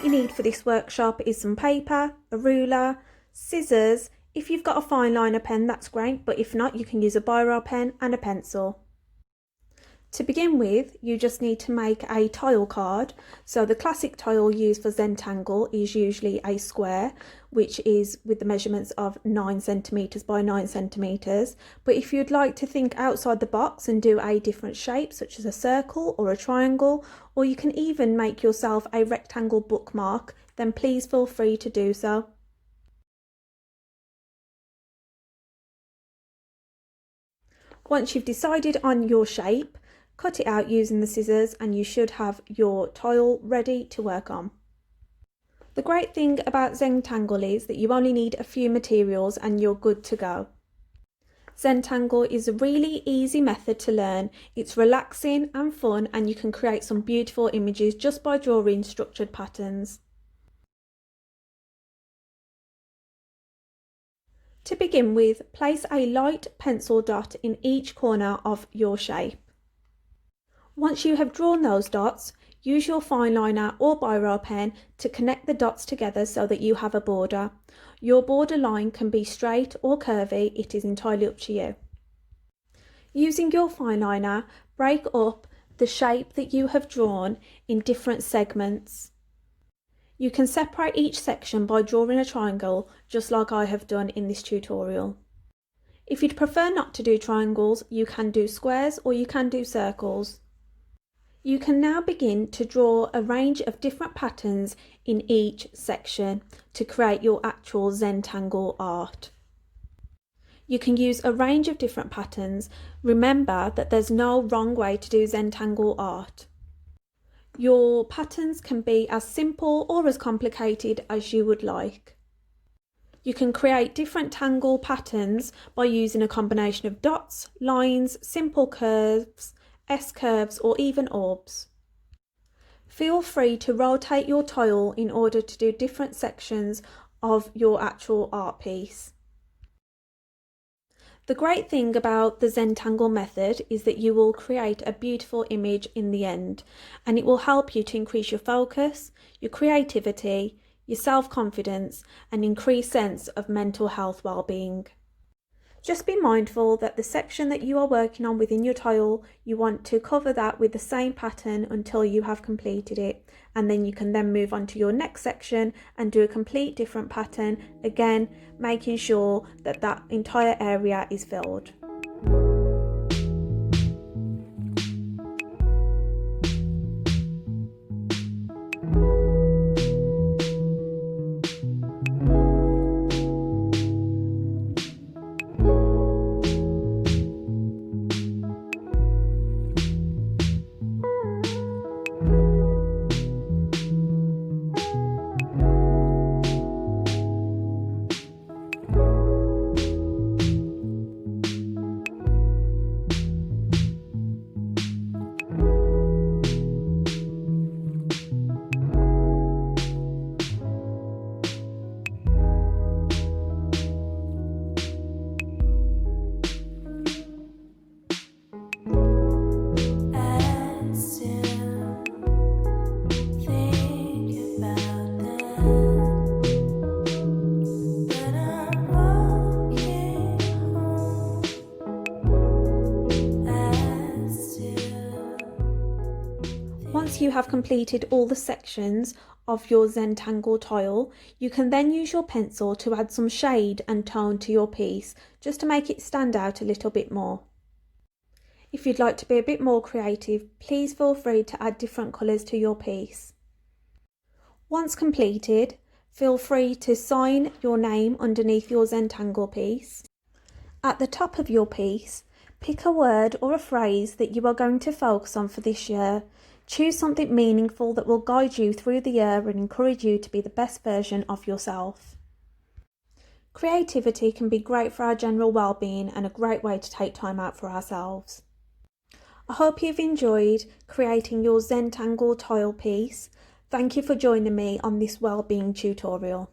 you need for this workshop is some paper, a ruler, scissors. If you've got a Fineliner pen, that's great, but if not, you can use a Biro pen and a pencil. To begin with, you just need to make a tile card. So the classic tile used for Zentangle is usually a square, which is with the measurements of 9 centimeters by 9 centimeters. But if you'd like to think outside the box and do a different shape, such as a circle or a triangle, or you can even make yourself a rectangle bookmark, then please feel free to do so. Once you've decided on your shape, cut it out using the scissors and you should have your tile ready to work on. The great thing about Zentangle is that you only need a few materials and you're good to go. Zentangle is a really easy method to learn. It's relaxing and fun, and you can create some beautiful images just by drawing structured patterns. To begin with, place a light pencil dot in each corner of your shape. Once you have drawn those dots, use your Fineliner or Biro pen to connect the dots together so that you have a border. Your border line can be straight or curvy, it is entirely up to you. Using your Fineliner, break up the shape that you have drawn in different segments. You can separate each section by drawing a triangle, just like I have done in this tutorial. If you'd prefer not to do triangles, you can do squares or you can do circles. You can now begin to draw a range of different patterns in each section to create your actual Zentangle art. You can use a range of different patterns. Remember that there's no wrong way to do Zentangle art. Your patterns can be as simple or as complicated as you would like. You can create different tangle patterns by using a combination of dots, lines, simple curves, S-curves or even orbs. Feel free to rotate your tile in order to do different sections of your actual art piece. The great thing about the Zentangle method is that you will create a beautiful image in the end, and it will help you to increase your focus, your creativity, your self-confidence and increased sense of mental health well-being. Just be mindful that the section that you are working on within your tile, you want to cover that with the same pattern until you have completed it, and then you can then move on to your next section and do a complete different pattern, again making sure that that entire area is filled. Once you have completed all the sections of your Zentangle tile, you can then use your pencil to add some shade and tone to your piece, just to make it stand out a little bit more. If you'd like to be a bit more creative, please feel free to add different colours to your piece. Once completed, feel free to sign your name underneath your Zentangle piece. At the top of your piece, pick a word or a phrase that you are going to focus on for this year. Choose something meaningful that will guide you through the year and encourage you to be the best version of yourself. Creativity can be great for our general well-being and a great way to take time out for ourselves. I hope you've enjoyed creating your Zentangle tile piece. Thank you for joining me on this well-being tutorial.